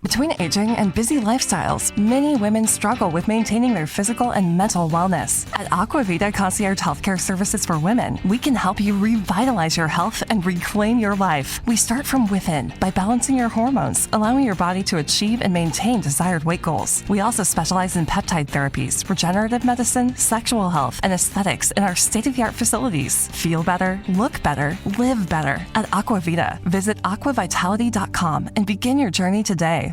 Between aging and busy lifestyles, many women struggle with maintaining their physical and mental wellness. At Aquavita Concierge Healthcare Services for Women, we can help you revitalize your health and reclaim your life. We start from within by balancing your hormones, allowing your body to achieve and maintain desired weight goals. We also specialize in peptide therapies, regenerative medicine, sexual health, and aesthetics in our state-of-the-art facilities. Feel better, look better, live better at Aquavita. Visit aquavitality.com and begin your journey today.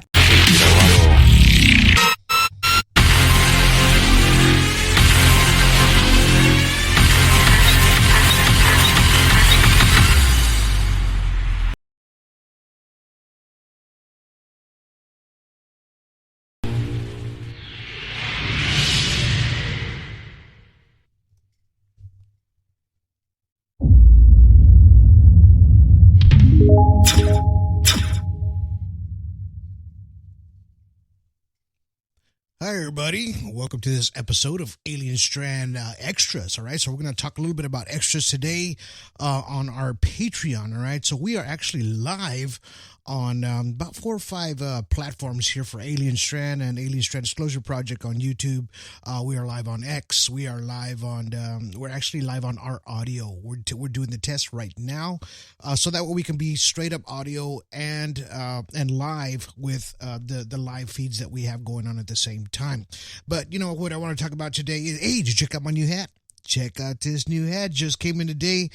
Hi, everybody. Welcome to this episode of Alien Strand Extras. All right. So, we're going to talk a little bit about extras today on our Patreon. All right. So, we are actually live on about 4 or 5 platforms here for Alien Strand and Alien Strand Disclosure Project on YouTube. We are live on X. We are live on, we're actually live on our audio. We're doing the test right now so that way we can be straight up audio and live with the live feeds that we have going on at the same time. But you know what I want to talk about today is, hey, did you check out my new hat? Check out this new hat. Just came in today.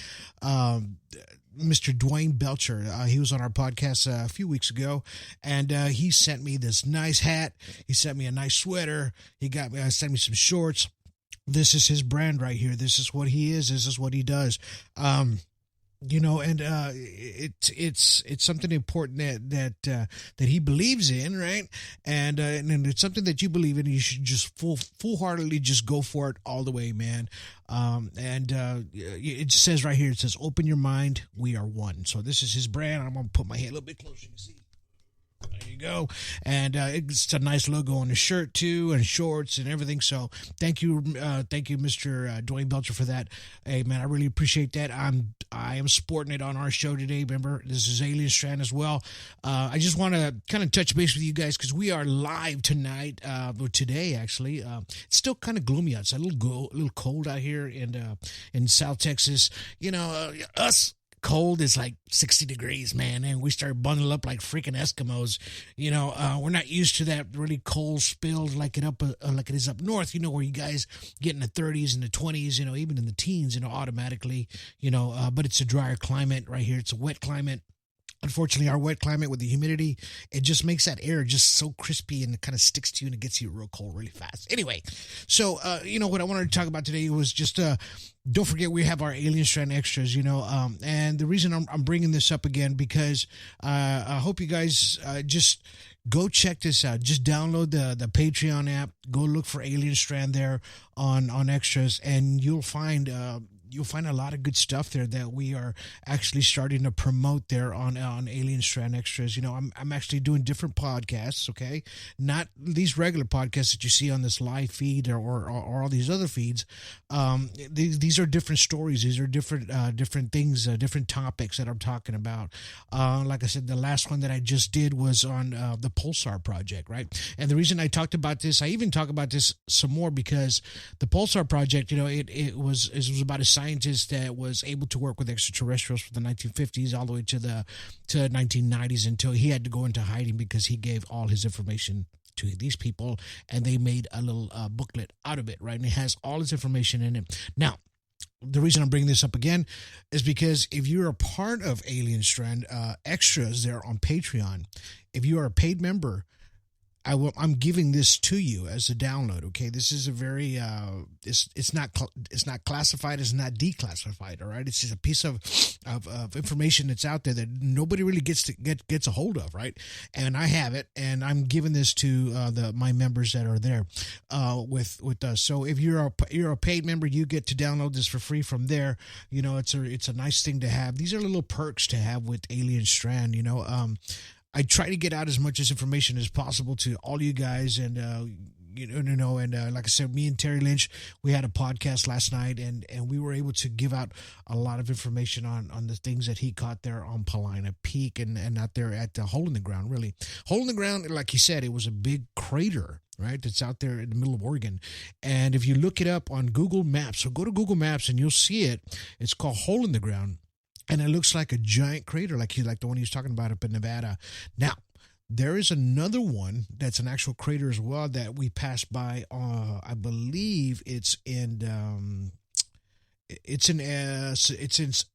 Mr. Dwayne Belcher. He was on our podcast a few weeks ago, and he sent me this nice hat. He sent me a nice sweater. He sent me some shorts. This is his brand right here. This is what he is. This is what he does. You know, and it's something important that he believes in, right? And it's something that you believe in. You should just full-heartedly just go for it all the way, man. It says right here, it says, "Open your mind. We are one." So this is his brand. I'm gonna put my hand a little bit closer. You can see. There you go. And it's a nice logo on the shirt too, and shorts and everything. So thank you, Mr. Dwayne Belcher, for that. Hey man, I really appreciate that. I am sporting it on our show today. Remember, this is Alien Strand as well. I just want to kind of touch base with you guys because we are live tonight. Today actually, it's still kind of gloomy outside, a little cold out here in South Texas. You know, us. Cold is like 60 degrees, man, and we start bundling up like freaking Eskimos. You know, we're not used to that really cold spill like it is up north. You know, where you guys get in the 30s and the 20s. You know, even in the teens. You know, automatically. You know, but it's a drier climate right here. It's a wet climate. Unfortunately, our wet climate with the humidity, it just makes that air just so crispy and it kind of sticks to you and it gets you real cold really fast. Anyway, so, you know, what I wanted to talk about today was just, don't forget we have our Alien Strand extras, you know, and the reason I'm bringing this up again, because I hope you guys just go check this out. Just download the Patreon app. Go look for Alien Strand there on extras, and you'll find a lot of good stuff there that we are actually starting to promote there on Alien Strand Extras. You know, I'm actually doing different podcasts, okay? Not these regular podcasts that you see on this live feed or all these other feeds. These are different stories. These are different things, different topics that I'm talking about. Like I said, the last one that I just did was on the Pulsar Project, right? And the reason I talked about this, I even talk about this some more because the Pulsar Project, you know, it was about a scientist that was able to work with extraterrestrials from the 1950s all the way to the 1990s until he had to go into hiding because he gave all his information to these people, and they made a little booklet out of it, right? And it has all his information in it. Now, the reason I'm bringing this up again is because if you're a part of Alien Strand extras there on Patreon, if you are a paid member, I'm giving this to you as a download. Okay, this is a very it's not classified, it's not declassified. All right, it's just a piece of information that's out there that nobody really gets a hold of, right? And I have it, and I'm giving this to my members that are there with us. So if you're a paid member, you get to download this for free from there. You know, it's a nice thing to have. These are little perks to have with Alien Strand. You know, I try to get out as much as information as possible to all you guys, and And like I said, me and Terry Lynch, we had a podcast last night, and we were able to give out a lot of information on the things that he caught there on Paulina Peak and out there at the Hole in the Ground. Really, Hole in the Ground, like he said, it was a big crater, right? That's out there in the middle of Oregon. And if you look it up on Google Maps, so go to Google Maps and you'll see it. It's called Hole in the Ground. And it looks like a giant crater, like the one he was talking about up in Nevada. Now, there is another one that's an actual crater as well that we passed by. I believe it's in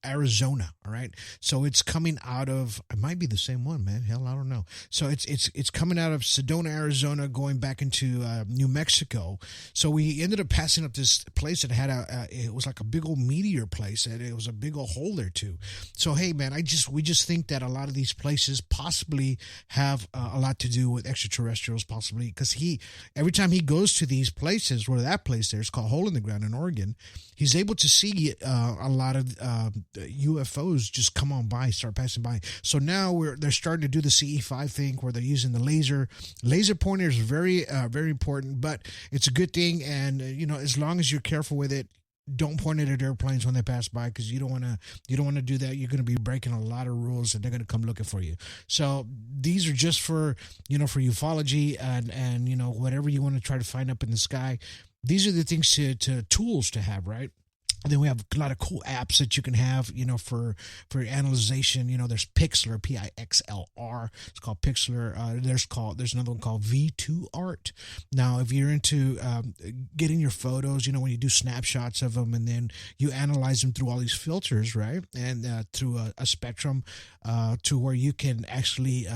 Arizona. All right, so it's coming out of, it might be the same one, man. Hell, I don't know. So it's coming out of Sedona, Arizona, going back into New Mexico. So we ended up passing up this place that had it was like a big old meteor place, and it was a big old hole there too. So hey, man, we just think that a lot of these places possibly have a lot to do with extraterrestrials, possibly because every time he goes to these places, where that place there is called Hole in the Ground in Oregon, he's able to see a lot of UFOs just come on by, start passing by. So now they're starting to do the CE5 thing where they're using the laser pointer is very very important, but it's a good thing. And as long as you're careful with it, don't point it at airplanes when they pass by, because you don't want to do that. You're going to be breaking a lot of rules, and they're going to come looking for you. So these are just for for ufology and whatever you want to try to find up in the sky. These are the things tools to have, right? And then we have a lot of cool apps that you can have, for analyzation. There's Pixlr, Pixlr. It's called Pixlr. There's another one called V2 Art. Now, if you're into getting your photos, when you do snapshots of them and then you analyze them through all these filters, right? And through a spectrum to where you can actually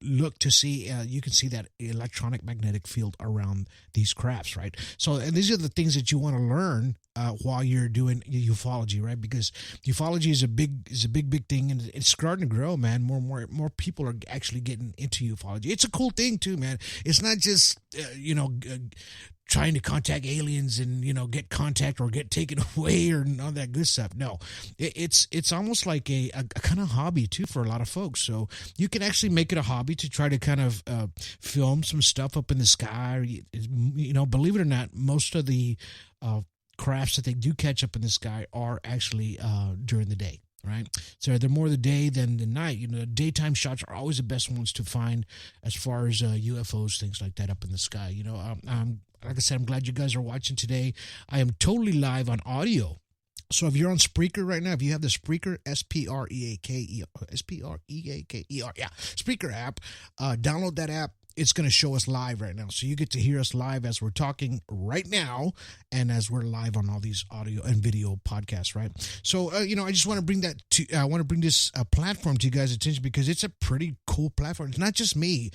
look to see, you can see that electronic magnetic field around these crafts, right? So, and these are the things that you want to learn while you're doing ufology, right? Because ufology is a big thing, and it's starting to grow, man. More people are actually getting into ufology. It's a cool thing too, man. It's not just trying to contact aliens and get contact or get taken away or all that good stuff. No, it's almost like a kind of hobby too for a lot of folks. So you can actually make it a hobby to try to kind of film some stuff up in the sky. Believe it or not, most of the crafts that they do catch up in the sky are actually during the day. Right, so they're more the day than the night. The daytime shots are always the best ones to find as far as UFOs, things like that up in the sky. Like I said, I'm glad you guys are watching today. I am totally live on audio. So if you're on Spreaker right now, if you have the Spreaker, Spreaker, Spreaker app, download that app. It's going to show us live right now. So you get to hear us live as we're talking right now and as we're live on all these audio and video podcasts, right? So, I just want to bring this platform to you guys' attention because it's a pretty cool platform. It's not just me.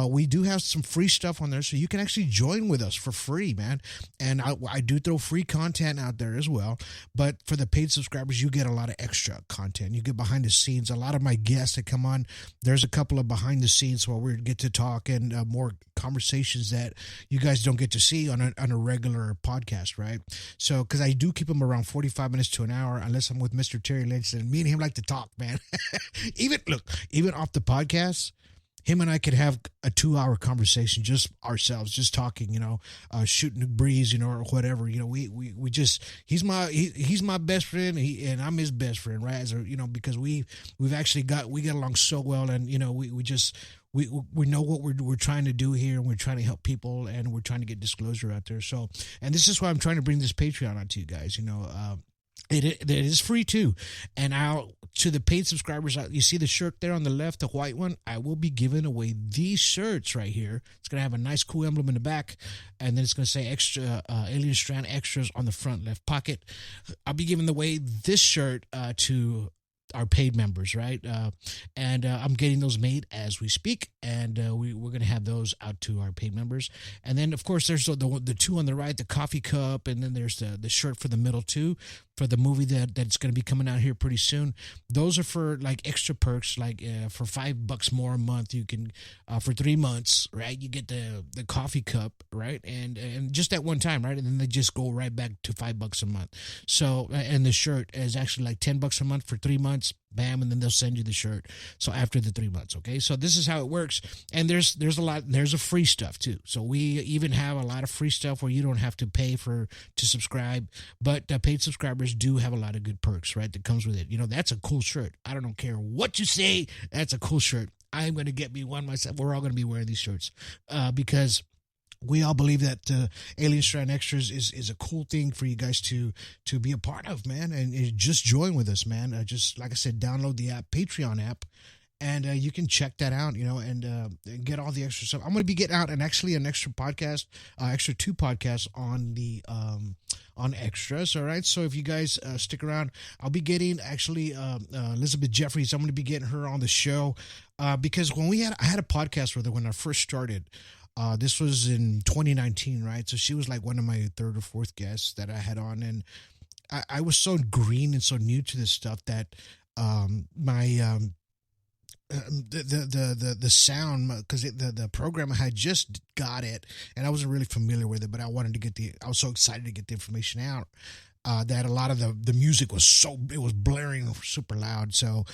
We do have some free stuff on there, so you can actually join with us for free, man. And I do throw free content out there as well. But for the paid subscribers, you get a lot of extra content. You get behind the scenes. A lot of my guests that come on, there's a couple of behind the scenes where we get to talk and more conversations that you guys don't get to see on a regular podcast, right? So, because I do keep them around 45 minutes to an hour, unless I'm with Mr. Terry Lynch, and me and him like to talk, man. even off the podcast, him and I could have a 2-hour conversation, just ourselves, just talking, shooting the breeze, or whatever. We just, he's my best friend, and I'm his best friend, right? Because we get along so well, and we know what we're trying to do here, and we're trying to help people, and we're trying to get disclosure out there. So, and this is why I'm trying to bring this Patreon out to you guys. It is free too. And to the paid subscribers, you see the shirt there on the left, the white one? I will be giving away these shirts right here. It's going to have a nice cool emblem in the back, and then it's going to say extra Alien Strand extras on the front left pocket. I'll be giving away this shirt to our paid members, right? And I'm getting those made as we speak, and we're going to have those out to our paid members. And then, of course, there's the two on the right, the coffee cup, and then there's the shirt for the middle too, for the movie that's going to be coming out here pretty soon. Those are for like extra perks, like for $5 more a month, you can for 3 months, right? You get the coffee cup, right? And just at one time, right? And then they just go right back to $5 a month. So, and the shirt is actually like $10 a month for 3 months. bam, and then they'll send you the shirt. So after the 3 months, okay? So this is how it works. And there's a free stuff too. So we even have a lot of free stuff where you don't have to pay to subscribe, but paid subscribers do have a lot of good perks, right? That comes with it. That's a cool shirt. I don't care what you say. That's a cool shirt. I'm going to get me one myself. We're all going to be wearing these shirts because we all believe that Alien Strand Extras is a cool thing for you guys to be a part of, man. And just join with us, man. Just like I said, download the app, Patreon app, and you can check that out, and get all the extra stuff. I'm going to be getting out an extra podcast, extra 2 podcasts on the on extras. All right. So if you guys stick around, I'll be getting actually Elizabeth Jeffries. I'm going to be getting her on the show because I had a podcast with her when I first started. This was in 2019, right? So she was like one of my 3rd or 4th guests that I had on, and I was so green and so new to this stuff that my the sound, because the program I had just got it, and I wasn't really familiar with it, but I wanted to I was so excited to get the information out that a lot of the music was blaring super loud. So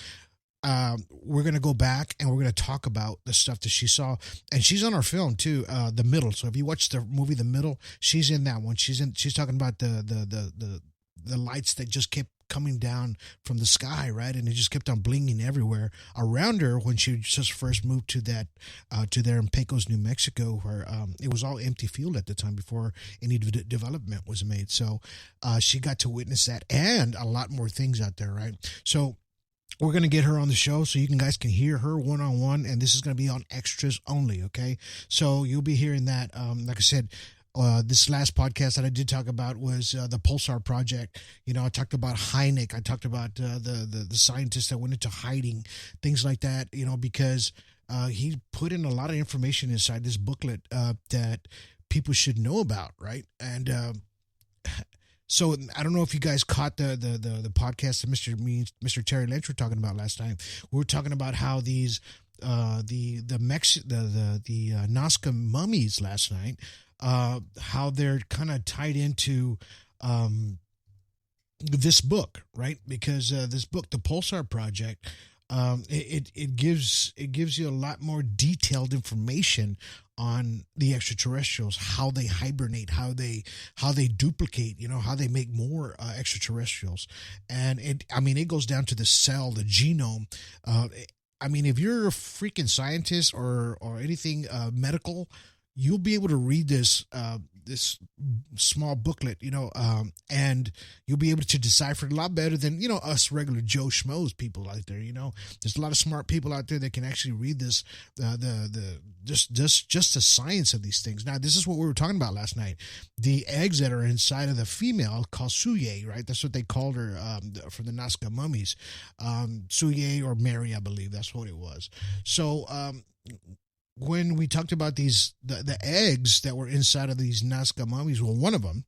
we're going to go back and we're going to talk about the stuff that she saw, and she's on our film too, The Middle. So if you watch the movie The Middle, she's in that one. She's talking about the lights that just kept coming down from the sky, right? And it just kept on blinging everywhere around her when she just first moved to there in Pecos, New Mexico, where it was all empty field at the time before any development was made. So she got to witness that and a lot more things out there, right? So we're going to get her on the show so you guys can hear her one-on-one, and this is going to be on extras only, okay? So you'll be hearing that. Like I said, this last podcast that I did talk about was the Pulsar Project. I talked about Hynek. I talked about the scientists that went into hiding, things like that, because he put in a lot of information inside this booklet that people should know about, right? And so I don't know if you guys caught the podcast that Mr. Terry Lynch were talking about last time. We were talking about how these the Nazca mummies last night, how they're kind of tied into this book, right? Because this book, the Pulsar Project, it gives you a lot more detailed information on the extraterrestrials, how they hibernate, how they duplicate, how they make more extraterrestrials. And it goes down to the cell, the genome. If you're a freaking scientist or anything medical, you'll be able to read this small booklet, and you'll be able to decipher it a lot better than, us regular Joe Schmoes people out there. There's a lot of smart people out there that can actually read this, just the science of these things. Now, this is what we were talking about last night. The eggs that are inside of the female called Suye, right? That's what they called her for the Nazca mummies. Suye or Mary, I believe that's what it was. So, when we talked about the eggs that were inside of these Nazca mummies, well, one of them,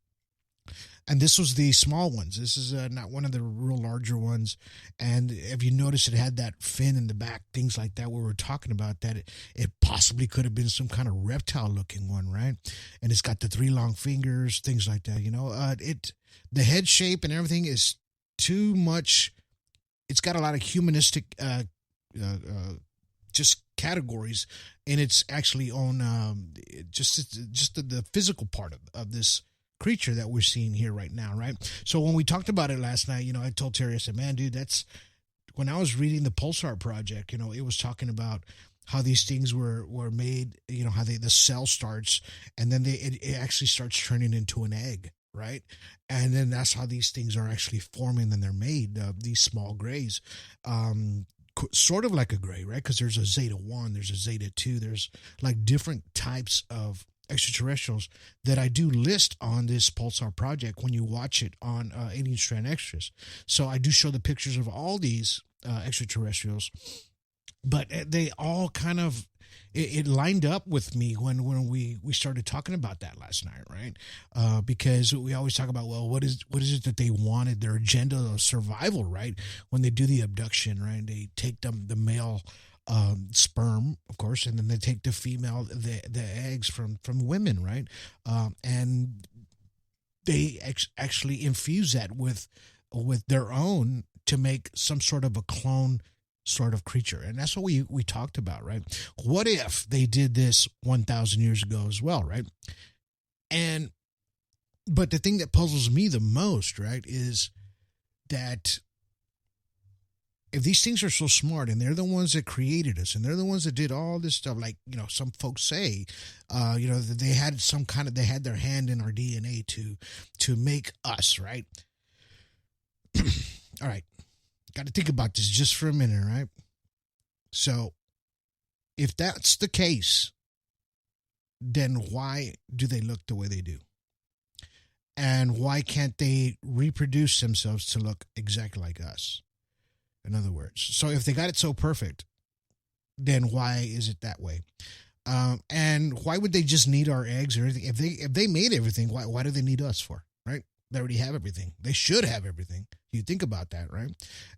and this was the small ones. This is not one of the real larger ones. And if you notice, it had that fin in the back, things like that. We were talking about that. It possibly could have been some kind of reptile-looking one, right? And it's got the 3 long fingers, things like that. The head shape and everything is too much. It's got a lot of humanistic just categories, and it's actually on just the physical part of this creature that we're seeing here right now, right? So when we talked about it last night, I told Terry, I said, man, dude, that's when I was reading the Pulsar Project, it was talking about how these things were made, how the cell starts, and then it actually starts turning into an egg, right? And then that's how these things are actually forming, and they're made, these small grays. Sort of like a gray, right? Because there's a Zeta 1, there's a Zeta 2, there's like different types of extraterrestrials that I do list on this Pulsar Project when you watch it on Alien Strand Extras. So I do show the pictures of all these extraterrestrials, but they all kind of, it lined up with me when we started talking about that last night, right? Because we always talk about, well, what is it that they wanted, their agenda of survival, right? When they do the abduction, right? They take the male sperm, of course, and then they take the female, the eggs from women, right? And they actually infuse that with their own to make some sort of a clone sort of creature. And that's what we talked about, right? What if they did this 1,000 years ago as well, right? But the thing that puzzles me the most, right, is that if these things are so smart and they're the ones that created us and they're the ones that did all this stuff, like, some folks say, that they had their hand in our DNA to make us, right? All right. Got to think about this just for a minute, right? So if that's the case, then why do they look the way they do? And why can't they reproduce themselves to look exactly like us? In other words, so if they got it so perfect, then why is it that way? And why would they just need our eggs or anything? If they made everything, why do they need us for, right? They already have everything. They should have everything. You think about that, right?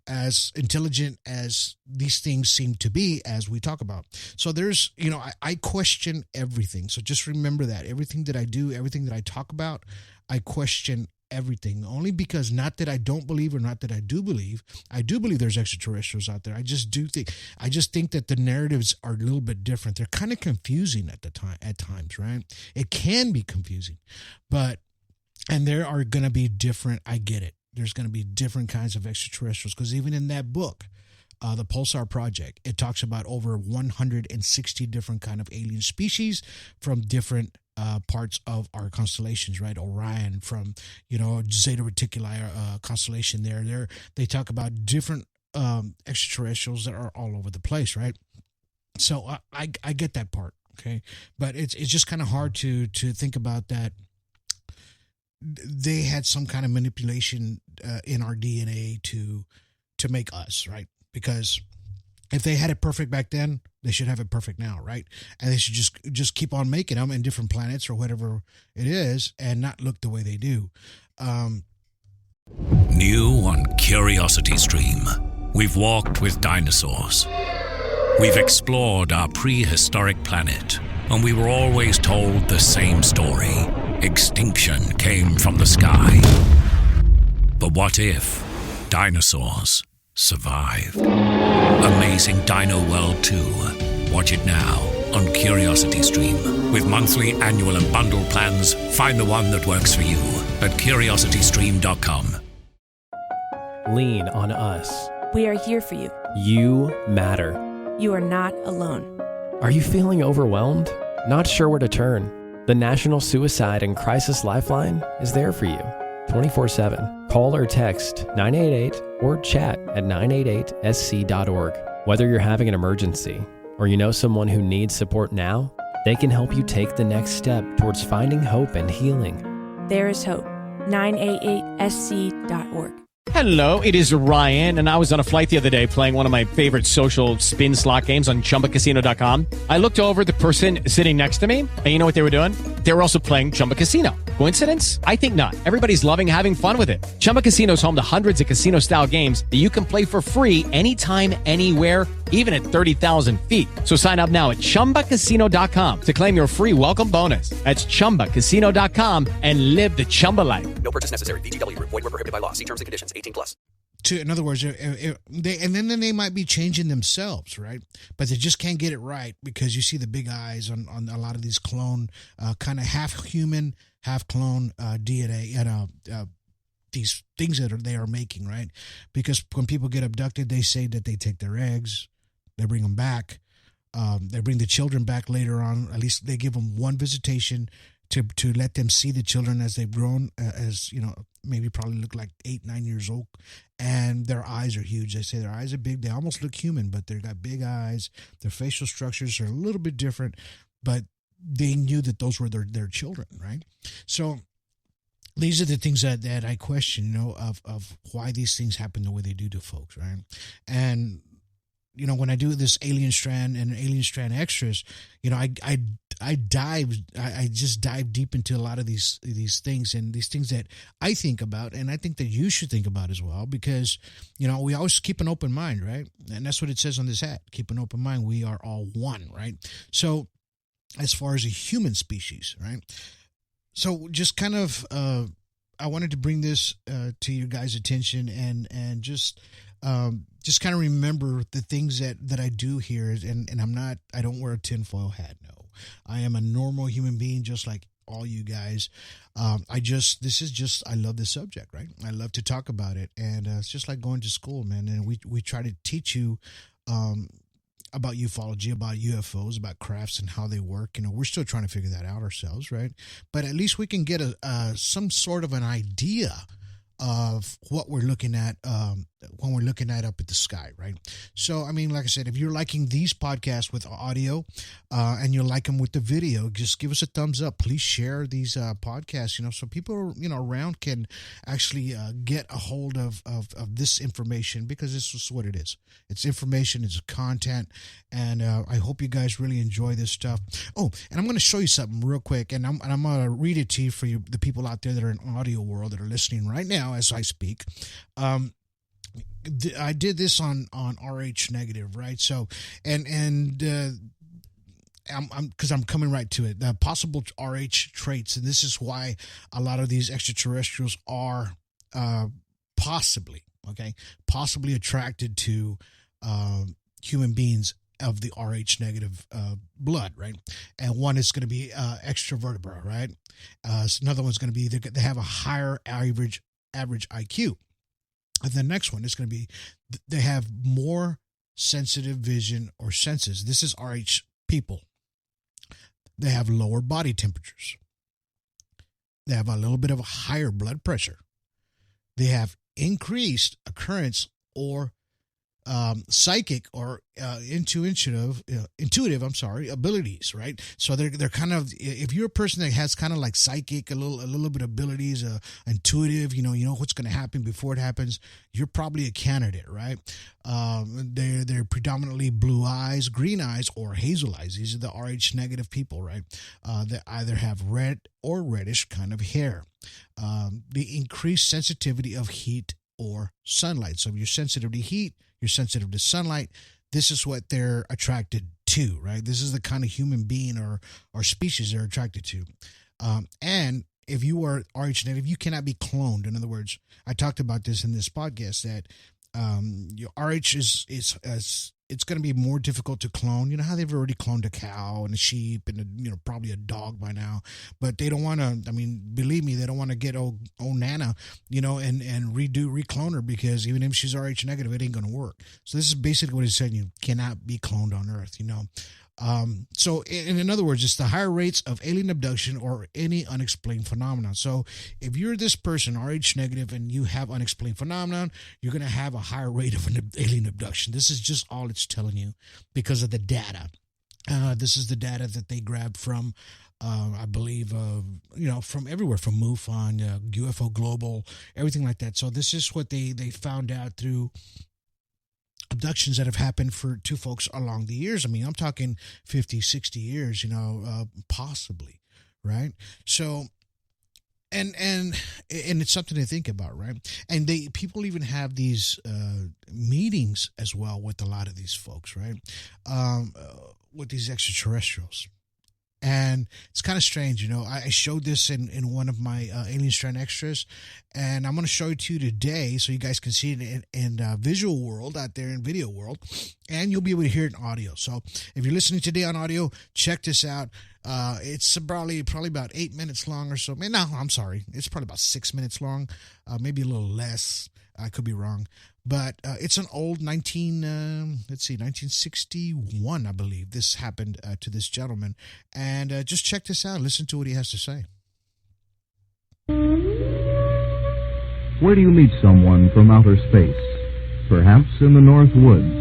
As intelligent as these things seem to be, as we talk about. So there's, I question everything. So just remember that. Everything that I do, everything that I talk about, I question everything. Only because, not that I don't believe or not that I do believe there's extraterrestrials out there. I just think that the narratives are a little bit different. They're kind of confusing at times, right? It can be confusing, and there are going to be different, I get it. There's going to be different kinds of extraterrestrials, because even in that book, the Pulsar Project, it talks about over 160 different kind of alien species from different parts of our constellations, right? Orion, from, Zeta Reticuli constellation there. They talk about different extraterrestrials that are all over the place, right? So I get that part, okay? But it's just kind of hard to think about that. They had some kind of manipulation in our DNA to make us, right? Because if they had it perfect back then, they should have it perfect now, right? And they should just keep on making them in different planets or whatever it is, and not look the way they do. New on Curiosity Stream, we've walked with dinosaurs. We've explored our prehistoric planet, and we were always told the same story. Extinction came from the sky. But what if dinosaurs survived? Amazing Dino World 2. Watch it now on Curiosity Stream. With monthly, annual, and bundle plans, find the one that works for you at curiositystream.com. Lean on us. We are here for you. You matter. You are not alone. Are you feeling overwhelmed? Not sure where to turn? The National Suicide and Crisis Lifeline is there for you 24/7. Call or text 988 or chat at 988sc.org. Whether you're having an emergency or you know someone who needs support now, they can help you take the next step towards finding hope and healing. There is hope. 988sc.org. Hello, it is Ryan, and I was on a flight the other day playing one of my favorite social spin slot games on ChumbaCasino.com. I looked over at the person sitting next to me, and you know what they were doing? They were also playing Chumba Casino. Coincidence? I think not. Everybody's loving having fun with it. Chumba Casino is home to hundreds of casino-style games that you can play for free anytime, anywhere, even at 30,000 feet. So sign up now at ChumbaCasino.com to claim your free welcome bonus. That's ChumbaCasino.com and live the Chumba life. No purchase necessary. VGW. Void where prohibited by law. See terms and conditions. 18+. In other words, then they might be changing themselves, right? But they just can't get it right, because you see the big eyes on a lot of these clone, kind of half human, half clone DNA, and these things that they are making, right? Because when people get abducted, they say that they take their eggs, they bring them back, they bring the children back later on. At least they give them one visitation to let them see the children as they've grown, as maybe probably look like 8-9 years old, and their eyes are huge. They say their eyes are big. They almost look human, but they've got big eyes. Their facial structures are a little bit different, but they knew that those were their children, right? So these are the things that I question, of why these things happen the way they do to folks, right? And when I do this Alien Strand and Alien Strand extras, I just dive deep into a lot of these things, and these things that I think about, and I think that you should think about as well, because, we always keep an open mind, right? And that's what it says on this hat. Keep an open mind. We are all one, right? So as far as a human species, right? So just kind of I wanted to bring this to your guys' attention and just kind of remember the things that I do here. And I don't wear a tinfoil hat. No, I am a normal human being, just like all you guys. I love this subject, right? I love to talk about it. And it's just like going to school, man. And we try to teach you, about ufology, about UFOs, about crafts and how they work. We're still trying to figure that out ourselves, right? But at least we can get some sort of an idea of what we're looking at when we're looking at up at the sky, right? So, I mean, like I said, if you're liking these podcasts with audio and you like them with the video, just give us a thumbs up. Please share these podcasts, so people, around can actually get a hold of this information, because this is what it is. It's information, it's content, and I hope you guys really enjoy this stuff. Oh, and I'm going to show you something real quick, and I'm going to read it to you for you, the people out there that are in audio world that are listening right now as I speak. I did this on RH negative, right? So, and because I'm coming right to it, the possible RH traits, and this is why a lot of these extraterrestrials are possibly attracted to human beings of the RH negative blood, right? And one is going to be extravertebra, right? Another one's going to be they have a higher average IQ. And the next one is going to be they have more sensitive vision or senses. This is RH people. They have lower body temperatures. They have a little bit of a higher blood pressure. They have increased occurrence or psychic or intuitive abilities, right? So they're kind of, if you're a person that has kind of like psychic, a little bit abilities, intuitive, you know what's going to happen before it happens, you're probably a candidate, right? They're predominantly blue eyes, green eyes, or hazel eyes. These are the RH negative people, right? That either have red or reddish kind of hair. The increased sensitivity of heat or sunlight. So if you're sensitive to heat, you're sensitive to sunlight, this is what they're attracted to, right? This is the kind of human being or species they're attracted to. And if you are RH negative, you cannot be cloned. In other words, I talked about this in this podcast that your RH it's going to be more difficult to clone. You know how they've already cloned a cow and a sheep and probably a dog by now, but they don't want to. I mean, believe me, they don't want to get old Nana, and reclone her, because even if she's RH negative, it ain't going to work. So this is basically what it's saying: you cannot be cloned on Earth. So in other words, it's the higher rates of alien abduction or any unexplained phenomenon. So if you're this person, RH negative, and you have unexplained phenomenon, you're going to have a higher rate of an alien abduction. This is just all it's telling you because of the data. This is the data that they grabbed from, I believe, from everywhere, from MUFON, UFO Global, everything like that. So this is what they found out through abductions that have happened to folks along the years. I mean, I'm talking 50, 60 years, possibly, right? So, and it's something to think about, right? And people even have these meetings as well with a lot of these folks, right? With these extraterrestrials. And it's kind of strange, I showed this in one of my Alien Strand extras, and I'm going to show it to you today so you guys can see it in visual world out there, in video world, and you'll be able to hear it in audio. So if you're listening today on audio, check this out. It's probably about 8 minutes long or so. No, I'm sorry. It's probably about 6 minutes long, maybe a little less. I could be wrong. But it's an old 1961, I believe. This happened to this gentleman. And just check this out. Listen to what he has to say. Where do you meet someone from outer space? Perhaps in the North Woods.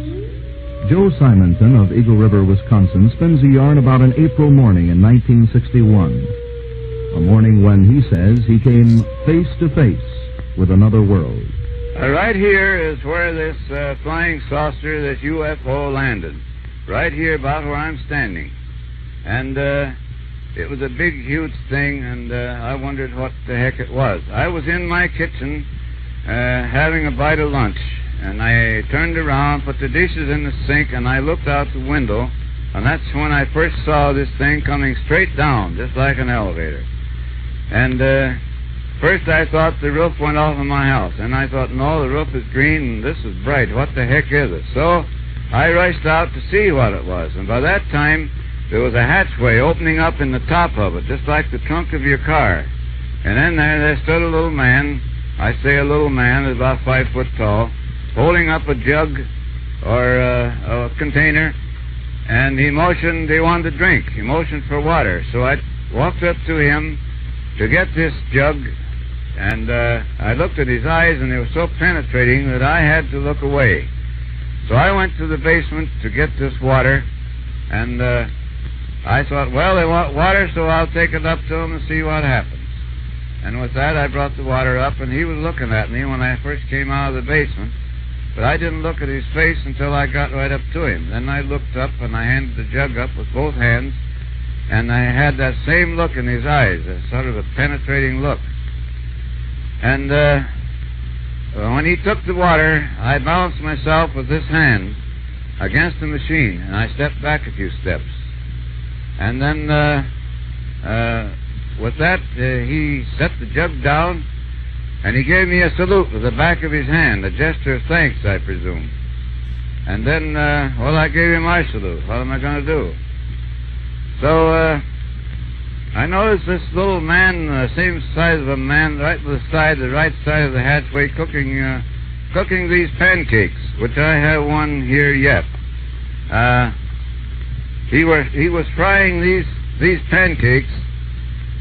Joe Simonton of Eagle River, Wisconsin, spins a yarn about an April morning in 1961. A morning when, he says, he came face to face with another world. Right here is where this flying saucer, this UFO, landed. Right here about where I'm standing. And it was a big, huge thing, and I wondered what the heck it was. I was in my kitchen having a bite of lunch, and I turned around, put the dishes in the sink, and I looked out the window, and that's when I first saw this thing coming straight down, just like an elevator. And First I thought the roof went off of my house, and I thought, no, the roof is green and this is bright. What the heck is it? So I rushed out to see what it was, and by that time there was a hatchway opening up in the top of it, just like the trunk of your car. And in there stood a little man. I say a little man, about 5 foot tall, holding up a jug or a container, and he motioned he wanted to drink. He motioned for water. So I walked up to him to get this jug, and I looked at his eyes, and they were so penetrating that I had to look away. So I went to the basement to get this water, and I thought, well, they want water, so I'll take it up to them and see what happens. And with that, I brought the water up, and he was looking at me when I first came out of the basement. But I didn't look at his face until I got right up to him. Then I looked up, and I handed the jug up with both hands, and I had that same look in his eyes, a sort of a penetrating look. And when he took the water, I balanced myself with this hand against the machine, and I stepped back a few steps. And then with that, he set the jug down, and he gave me a salute with the back of his hand, a gesture of thanks, I presume. And then, well, I gave him my salute. What am I going to do? So I noticed this little man, same size of a man, right to the right side of the hatchway, cooking these pancakes, which I have one here yet. He was frying these pancakes,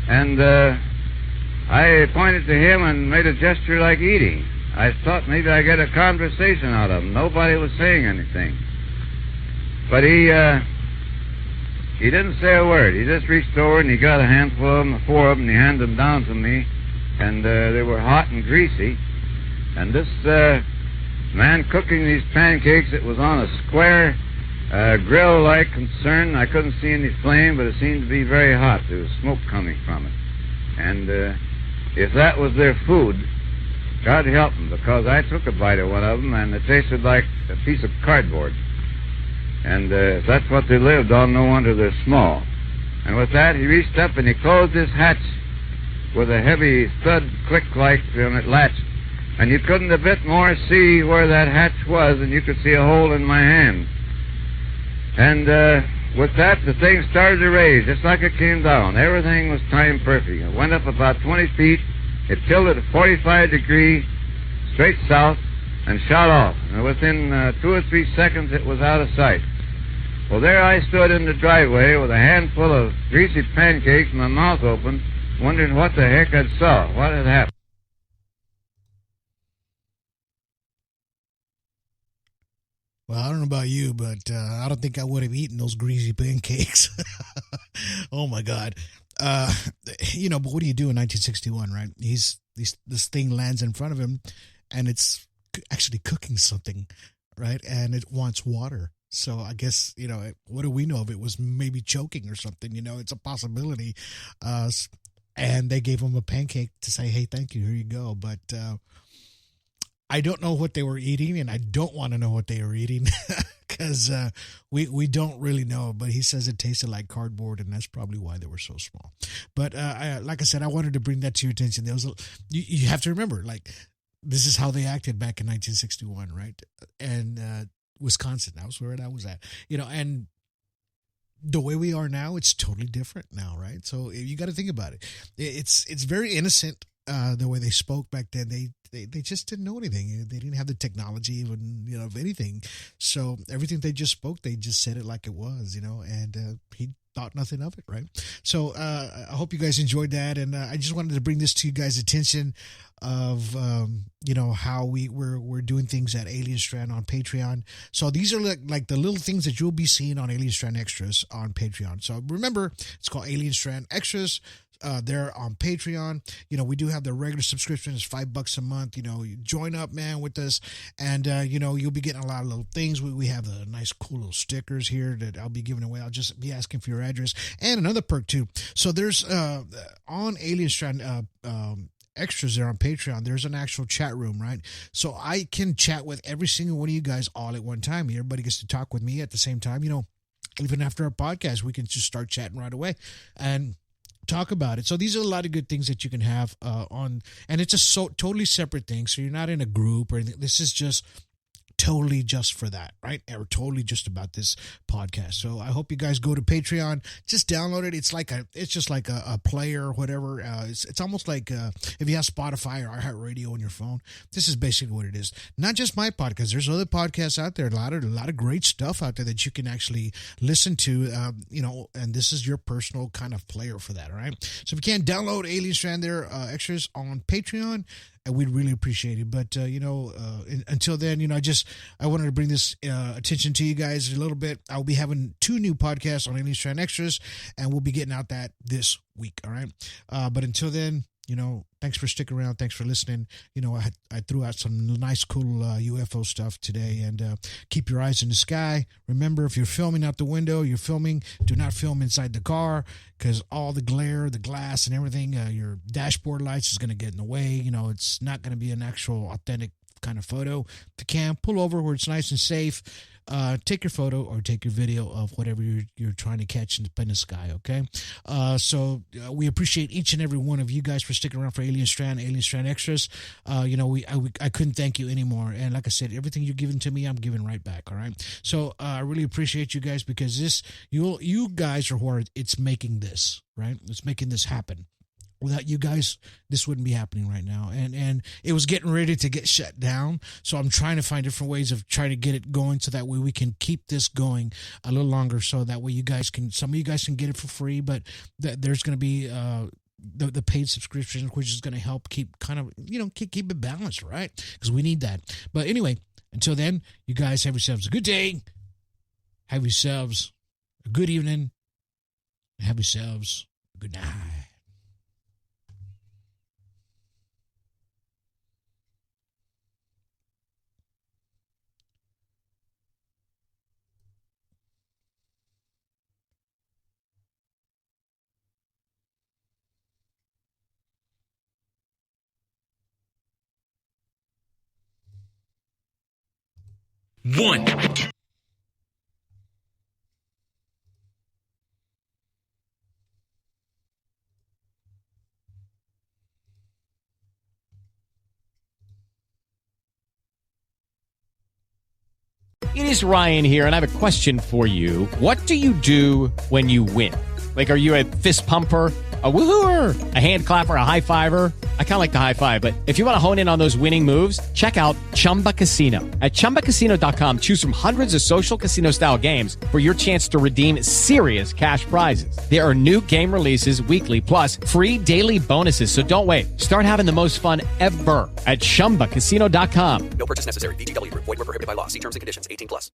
and I pointed to him and made a gesture like eating. I thought maybe I'd get a conversation out of him. Nobody was saying anything. But he didn't say a word. He just reached over and he got a handful of them, 4 of them, and he handed them down to me. And they were hot and greasy. And this man cooking these pancakes, it was on a square grill-like concern. I couldn't see any flame, but it seemed to be very hot. There was smoke coming from it. And if that was their food, God help them, because I took a bite of one of them, and it tasted like a piece of cardboard. And if that's what they lived on, no wonder they're small. And with that, he reached up and he closed this hatch with a heavy thud click-like on it latch. And you couldn't a bit more see where that hatch was than you could see a hole in my hand. And with that, the thing started to raise, just like it came down. Everything was timed perfect. It went up about 20 feet. It tilted at 45 degrees, straight south, and shot off. And within 2 or 3 seconds, it was out of sight. Well, there I stood in the driveway with a handful of greasy pancakes and my mouth open, wondering what the heck I'd saw, what had happened. Well, I don't know about you, but I don't think I would have eaten those greasy pancakes. Oh, my God. But what do you do in 1961, right? This thing lands in front of him, and it's actually cooking something, right? And it wants water. So I guess, what do we know if it was maybe choking or something? It's a possibility. And they gave him a pancake to say, hey, thank you, here you go. But I don't know what they were eating, and I don't want to know what they were eating because we don't really know. But he says it tasted like cardboard, and that's probably why they were so small. But like I said, I wanted to bring that to your attention. There was you have to remember, like, this is how they acted back in 1961, right? And Wisconsin, that was where I was at, and the way we are now, it's totally different now, right? So you got to think about it. It's very innocent. The way they spoke back then, they just didn't know anything. They didn't have the technology even, of anything. So everything they just spoke, they just said it like it was, and he thought nothing of it, right? So I hope you guys enjoyed that, and I just wanted to bring this to you guys' attention of how we're doing things at Alien Strand on Patreon. So these are like the little things that you'll be seeing on Alien Strand Extras on Patreon. So remember, it's called Alien Strand Extras. They're on Patreon. We do have the regular subscription. It's $5 a month. You join up, man, with us, and you'll be getting a lot of little things. We have the nice, cool little stickers here that I'll be giving away. I'll just be asking for your address, and another perk too. So there's on Alien Strand Extras there on Patreon, there's an actual chat room, right? So I can chat with every single one of you guys all at one time. Everybody gets to talk with me at the same time. Even after our podcast, we can just start chatting right away, and talk about it. So these are a lot of good things that you can have on, and it's a totally separate thing. So you're not in a group or anything. This is just totally just for that, right? Or totally just about this podcast. So I hope you guys go to Patreon, just download it. It's just like a player or whatever. It's almost like if you have Spotify or iHeartRadio on your phone. This is basically what it is. Not just my podcast. There's other podcasts out there. A lot of great stuff out there that you can actually listen to. And this is your personal kind of player for that. All right. So if you can download Alien Strand there extras on Patreon, and we'd really appreciate it. But, until then, I wanted to bring this attention to you guys a little bit. I'll be having 2 new podcasts on Alien Strand Extras, and we'll be getting out that this week, all right? But until then, thanks for sticking around. Thanks for listening. I threw out some nice, cool UFO stuff today, and keep your eyes in the sky. Remember, if you're filming out the window, do not film inside the car, because all the glare, the glass, and everything, your dashboard lights is going to get in the way. It's not going to be an actual authentic kind of photo. If you can, pull over where it's nice and safe. Take your photo or take your video of whatever you're trying to catch in the sky, okay? So we appreciate each and every one of you guys for sticking around for Alien Strand Extras. I couldn't thank you anymore. And like I said, everything you're giving to me, I'm giving right back, all right? So I really appreciate you guys, because you guys are who it's making this, right? It's making this happen. Without you guys, this wouldn't be happening right now. And it was getting ready to get shut down. So I'm trying to find different ways of trying to get it going, so that way we can keep this going a little longer. So that way some of you guys can get it for free, but there's going to be the paid subscription, which is going to help keep kind of, keep it balanced, right? Because we need that. But anyway, until then, you guys have yourselves a good day. Have yourselves a good evening. Have yourselves a good night. One. It is Ryan here, and I have a question for you. What do you do when you win? Like, are you a fist pumper, a woohooer, a hand clapper, a high fiver? I kind of like the high five, but if you want to hone in on those winning moves, check out Chumba Casino. At ChumbaCasino.com, choose from hundreds of social casino-style games for your chance to redeem serious cash prizes. There are new game releases weekly, plus free daily bonuses. So don't wait. Start having the most fun ever at ChumbaCasino.com. No purchase necessary. VGW Group. Void where prohibited by law. See terms and conditions. 18+.